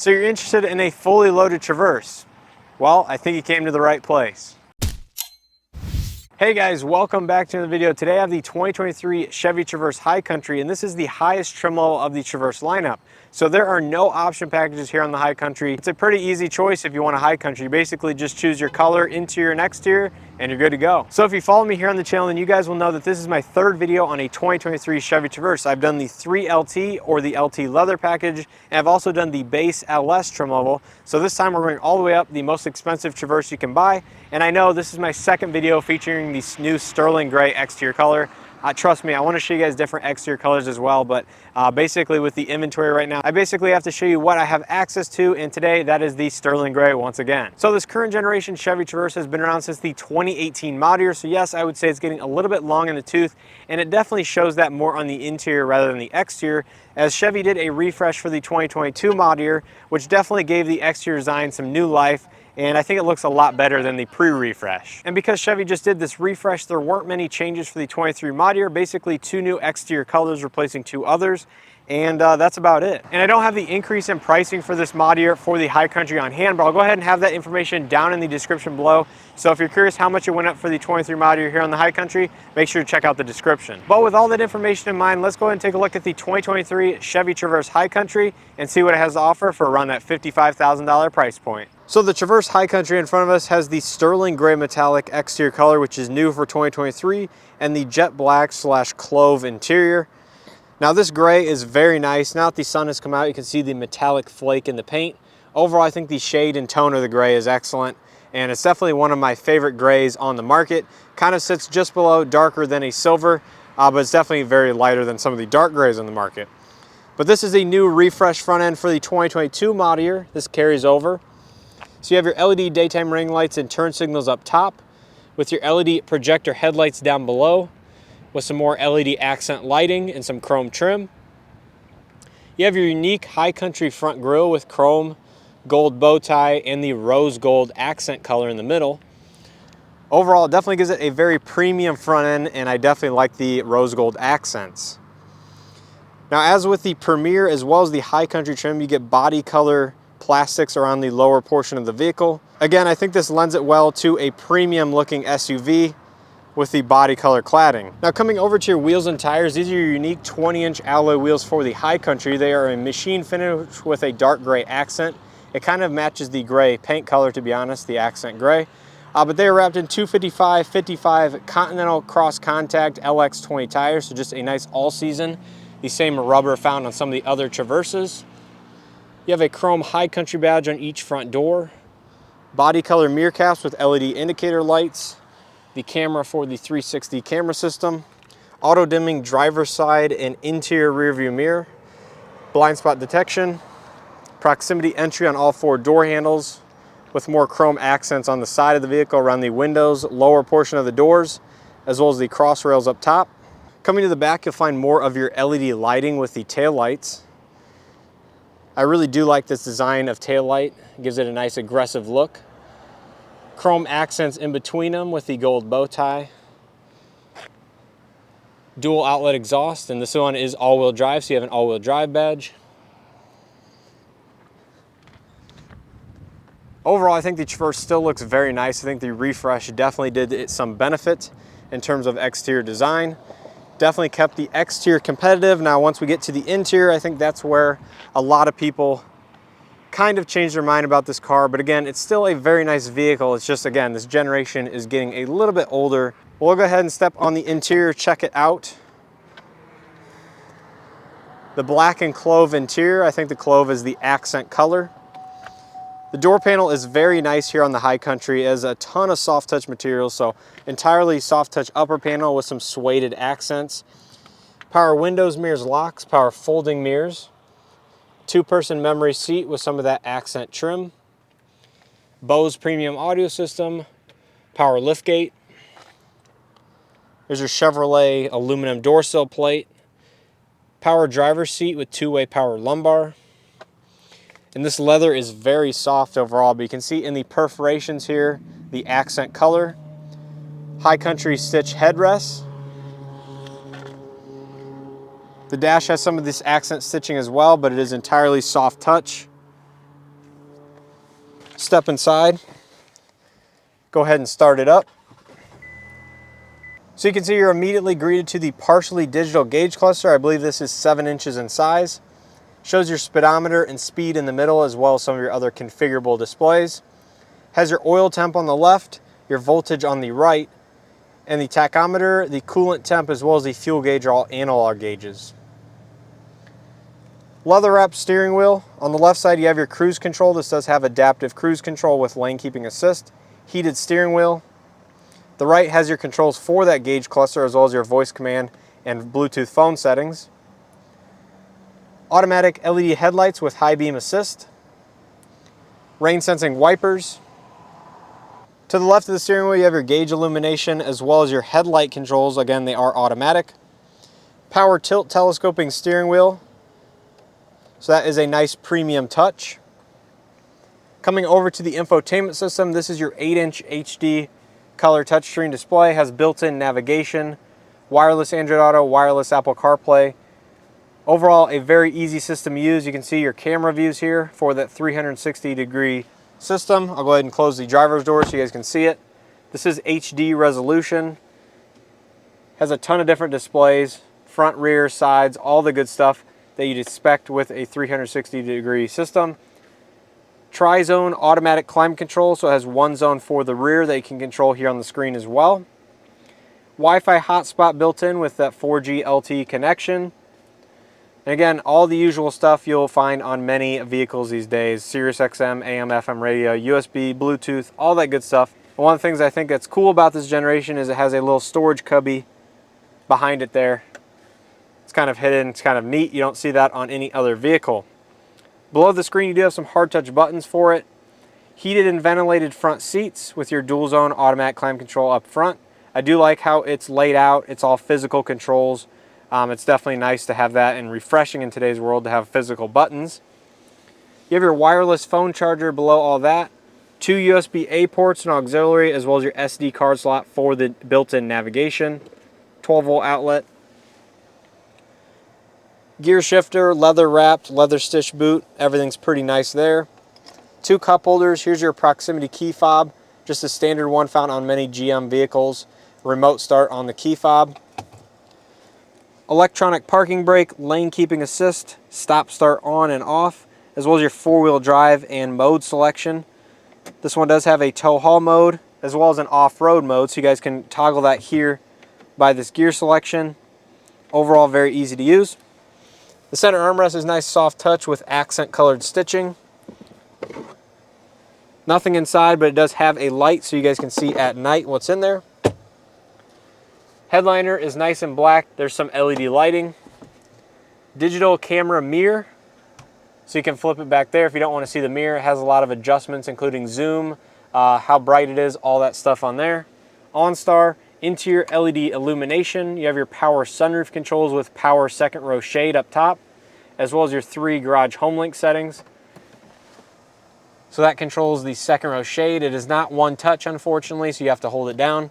So you're interested in a fully loaded Traverse? Well, I think you came to the right place. Hey guys, welcome back to the video. Today I have the 2023 Chevy Traverse High Country, and this is the highest trim level of the Traverse lineup. So there are no option packages here on the High Country. It's a pretty easy choice if you want a High Country. You basically just choose your color, interior, and exterior, and you're good to go. So if you follow me here on the channel, then you guys will know that this is my third video on a 2023 Chevy Traverse. I've done the 3LT or the LT leather package, and I've also done the base LS trim level. So this time we're going all the way up, the most expensive Traverse you can buy. And I know this is my second video featuring the new sterling gray exterior color. Trust me, I want to show you guys different exterior colors as well, but basically with the inventory right now, I basically have to show you what I have access to, and today that is the sterling gray once again. So this current generation Chevy Traverse has been around since the 2018 model year, so yes, I would say it's getting a little bit long in the tooth, and it definitely shows that more on the interior rather than the exterior, as Chevy did a refresh for the 2022 model year, which definitely gave the exterior design some new life, and I think it looks a lot better than the pre-refresh. And because Chevy just did this refresh, there weren't many changes for the 23 model year, basically 2 new exterior colors replacing 2 others, and that's about it. And I don't have the increase in pricing for this model year for the High Country on hand, but I'll go ahead and have that information down in the description below. So if you're curious how much it went up for the 23 model year here on the High Country, make sure to check out the description. But with all that information in mind, let's go ahead and take a look at the 2023 Chevy Traverse High Country and see what it has to offer for around that $55,000 price point. So the Traverse High Country in front of us has the sterling gray metallic exterior color, which is new for 2023, and the jet black / clove interior. Now this gray is very nice. Now that the sun has come out, you can see the metallic flake in the paint. Overall, I think the shade and tone of the gray is excellent, and it's definitely one of my favorite grays on the market. Kind of sits just below darker than a silver, but it's definitely very lighter than some of the dark grays on the market. But this is a new refresh front end for the 2022 model year. This carries over. So you have your LED daytime ring lights and turn signals up top, with your LED projector headlights down below, with some more LED accent lighting and some chrome trim. You have your unique High Country front grille with chrome, gold bow tie, and the rose gold accent color in the middle. Overall, it definitely gives it a very premium front end, and I definitely like the rose gold accents. Now, as with the Premier as well as the High Country trim, you get body color plastics around the lower portion of the vehicle. Again, I think this lends it well to a premium looking SUV with the body color cladding. Now coming over to your wheels and tires, these are your unique 20-inch alloy wheels for the High Country. They are a machine finish with a dark gray accent. It kind of matches the gray paint color, to be honest, the accent gray. But they are wrapped in 255/55 Continental Cross Contact LX20 tires, so just a nice all-season. The same rubber found on some of the other Traverses. You have a chrome High Country badge on each front door. Body color mirror caps with LED indicator lights. The camera for the 360 camera system. Auto dimming driver's side and interior rear view mirror. Blind spot detection. Proximity entry on all 4 door handles, with more chrome accents on the side of the vehicle around the windows, lower portion of the doors, as well as the cross rails up top. Coming to the back, you'll find more of your LED lighting with the tail lights. I really do like this design of taillight. It gives it a nice aggressive look. Chrome accents in between them with the gold bow tie. Dual outlet exhaust, and this one is all-wheel drive, so you have an all-wheel drive badge. Overall, I think the Traverse still looks very nice. I think the refresh definitely did it some benefit in terms of exterior design. Definitely kept the exterior competitive. Now, once we get to the interior, I think that's where a lot of people kind of change their mind about this car. But again, it's still a very nice vehicle. It's just, again, this generation is getting a little bit older. We'll go ahead and step on the interior, check it out. The black and clove interior, I think the clove is the accent color. The door panel is very nice here on the High Country. It has a ton of soft touch material, so entirely soft touch upper panel with some suede accents. Power windows, mirrors, locks, power folding mirrors. 2-person memory seat with some of that accent trim. Bose premium audio system, power liftgate. There's your Chevrolet aluminum door sill plate. Power driver's seat with 2-way power lumbar. And this leather is very soft overall, but you can see in the perforations here, the accent color. High Country stitch headrests. The dash has some of this accent stitching as well, but it is entirely soft touch. Step inside. Go ahead and start it up. So you can see you're immediately greeted to the partially digital gauge cluster. I believe this is 7 inches in size. Shows your speedometer and speed in the middle, as well as some of your other configurable displays. Has your oil temp on the left, your voltage on the right, and the tachometer, the coolant temp, as well as the fuel gauge are all analog gauges. Leather wrapped steering wheel. On the left side you have your cruise control. This does have adaptive cruise control with lane keeping assist. Heated steering wheel. The right has your controls for that gauge cluster, as well as your voice command and Bluetooth phone settings. Automatic LED headlights with high beam assist. Rain sensing wipers. To the left of the steering wheel you have your gauge illumination, as well as your headlight controls. Again, they are automatic. Power tilt telescoping steering wheel. So that is a nice premium touch. Coming over to the infotainment system, this is your 8-inch HD color touchscreen display. Has built-in navigation, wireless Android Auto, wireless Apple CarPlay. Overall, a very easy system to use. You can see your camera views here for that 360-degree system. I'll go ahead and close the driver's door so you guys can see it. This is HD resolution. Has a ton of different displays, front, rear, sides, all the good stuff that you'd expect with a 360-degree system. Tri-zone automatic climate control, so it has one zone for the rear that you can control here on the screen as well. Wi-Fi hotspot built in with that 4G LTE connection. And again, all the usual stuff you'll find on many vehicles these days. Sirius XM, AM, FM radio, USB, Bluetooth, all that good stuff. And one of the things I think that's cool about this generation is it has a little storage cubby behind it there. It's kind of hidden, it's kind of neat. You don't see that on any other vehicle. Below the screen you do have some hard touch buttons for it. Heated and ventilated front seats with your dual zone automatic climate control up front. I do like how it's laid out. It's all physical controls. It's definitely nice to have that, and refreshing in today's world to have physical buttons. You have your wireless phone charger below all that. 2 USB-A ports and auxiliary, as well as your SD card slot for the built-in navigation. 12-volt outlet. Gear shifter, leather wrapped, leather stitch boot. Everything's pretty nice there. 2 cup holders. Here's your proximity key fob. Just a standard one found on many GM vehicles. Remote start on the key fob. Electronic parking brake, lane keeping assist, stop start on and off, as well as your 4-wheel drive and mode selection. This one does have a tow haul mode as well as an off-road mode, so you guys can toggle that here by this gear selection. Overall, very easy to use. The center armrest is nice soft touch with accent colored stitching. Nothing inside, but it does have a light so you guys can see at night what's in there. Headliner is nice and black. There's some LED lighting. Digital camera mirror, so you can flip it back there if you don't want to see the mirror. It has a lot of adjustments, including zoom, how bright it is, all that stuff on there. OnStar, interior LED illumination. You have your power sunroof controls with power second row shade up top, as well as your 3 garage home link settings. So that controls the second row shade. It is not one touch, unfortunately, so you have to hold it down.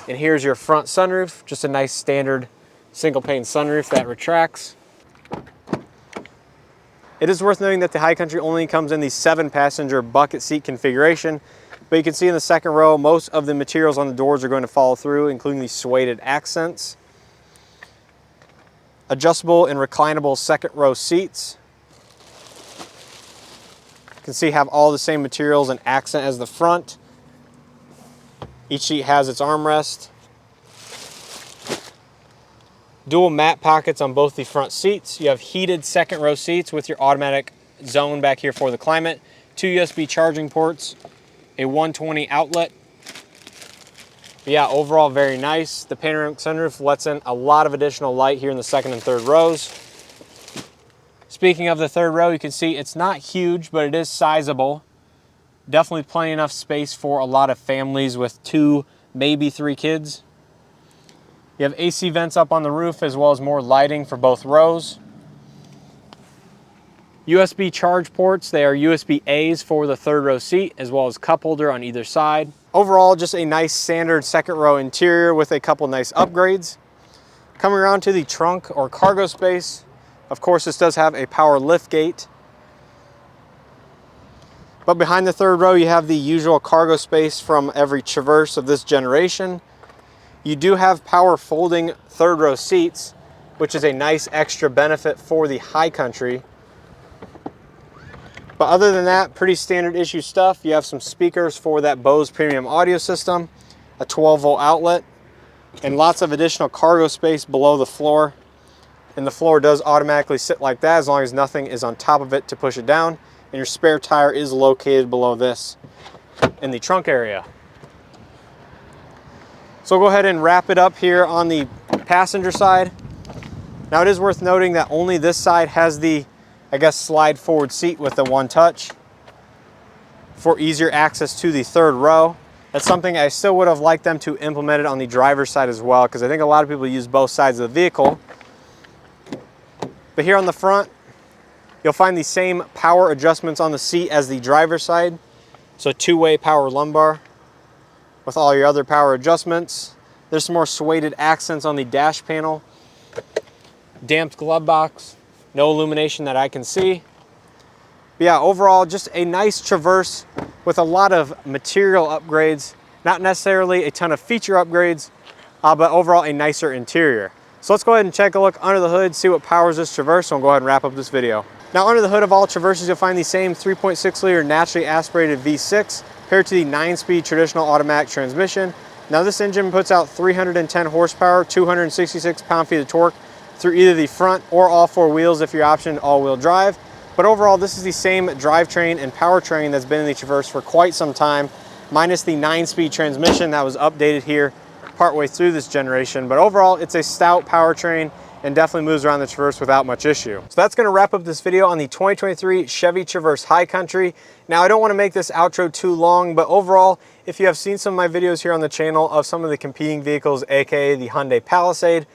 And here's your front sunroof, just a nice standard single pane sunroof that retracts. It is worth noting that the High Country only comes in the 7-passenger bucket seat configuration, but you can see in the second row most of the materials on the doors are going to follow through, including the suede accents. Adjustable and reclinable second row seats. You can see have all the same materials and accent as the front. Each seat has its armrest. Dual mat pockets on both the front seats. You have heated second row seats with your automatic zone back here for the climate. 2 USB charging ports, a 120 outlet. But yeah, overall very nice. The panoramic sunroof lets in a lot of additional light here in the second and third rows. Speaking of the third row, you can see it's not huge, but it is sizable. Definitely plenty enough space for a lot of families with 2, maybe 3 kids. You have AC vents up on the roof, as well as more lighting for both rows. USB charge ports, they are USB-A's for the third row seat, as well as cup holder on either side. Overall, just a nice standard second row interior with a couple nice upgrades. Coming around to the trunk or cargo space, of course this does have a power lift gate. But behind the third row, you have the usual cargo space from every Traverse of this generation. You do have power folding third row seats, which is a nice extra benefit for the high country. But other than that, pretty standard issue stuff. You have some speakers for that Bose premium audio system, a 12-volt outlet, and lots of additional cargo space below the floor. And the floor does automatically sit like that as long as nothing is on top of it to push it down. And your spare tire is located below this in the trunk area. So we'll go ahead and wrap it up here on the passenger side. Now it is worth noting that only this side has the, I guess, slide forward seat with the one touch for easier access to the third row. That's something I still would have liked them to implement it on the driver's side as well, because I think a lot of people use both sides of the vehicle. But here on the front, you'll find the same power adjustments on the seat as the driver's side. So two-way power lumbar with all your other power adjustments. There's some more suede accents on the dash panel. Damped glove box, no illumination that I can see. But yeah, overall, just a nice Traverse with a lot of material upgrades. Not necessarily a ton of feature upgrades, but overall a nicer interior. So let's go ahead and take a look under the hood, see what powers this Traverse, and we'll go ahead and wrap up this video. Now under the hood of all Traverses, you'll find the same 3.6 liter naturally aspirated V6 paired to the 9-speed traditional automatic transmission. Now this engine puts out 310 horsepower, 266 pound-feet of torque through either the front or all four wheels if you're optioned all-wheel drive. But overall, this is the same drivetrain and powertrain that's been in the Traverse for quite some time, minus the 9-speed transmission that was updated here partway through this generation. But overall, it's a stout powertrain and definitely moves around the Traverse without much issue. So that's gonna wrap up this video on the 2023 Chevy Traverse High Country. Now, I don't wanna make this outro too long, but overall, if you have seen some of my videos here on the channel of some of the competing vehicles, AKA the Hyundai Palisade,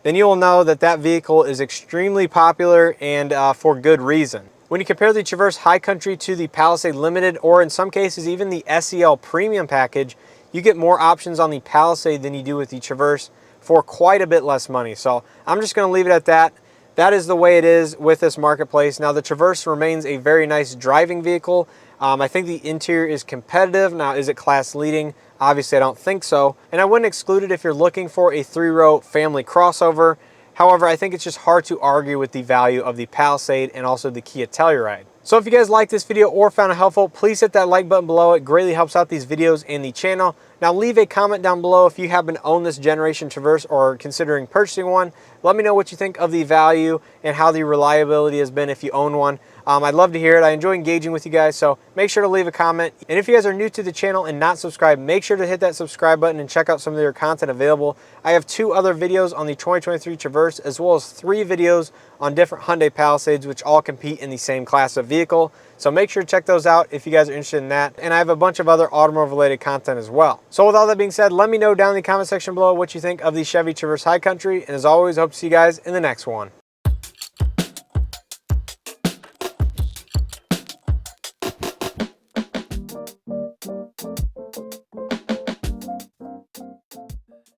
then you will know that that vehicle is extremely popular and for good reason. When you compare the Traverse High Country to the Palisade Limited, or in some cases even the SEL Premium package, you get more options on the Palisade than you do with the Traverse for quite a bit less money. So I'm just gonna leave it at that. That is the way it is with this marketplace. Now the Traverse remains a very nice driving vehicle. I think the interior is competitive. Now, is it class leading? Obviously, I don't think so. And I wouldn't exclude it if you're looking for a 3-row family crossover. However, I think it's just hard to argue with the value of the Palisade and also the Kia Telluride. So if you guys liked this video or found it helpful, please hit that like button below. It greatly helps out these videos and the channel. Now leave a comment down below if you happen to own this generation Traverse or are considering purchasing one. Let me know what you think of the value and how the reliability has been if you own one. I'd love to hear it. I enjoy engaging with you guys, so make sure to leave a comment. And if you guys are new to the channel and not subscribed, make sure to hit that subscribe button and check out some of their content available. I have 2 other videos on the 2023 Traverse, as well as 3 videos on different Hyundai Palisades, which all compete in the same class of vehicle. So make sure to check those out if you guys are interested in that. And I have a bunch of other automotive related content as well. So with all that being said, let me know down in the comment section below what you think of the Chevy Traverse High Country. And as always, I hope to see you guys in the next one.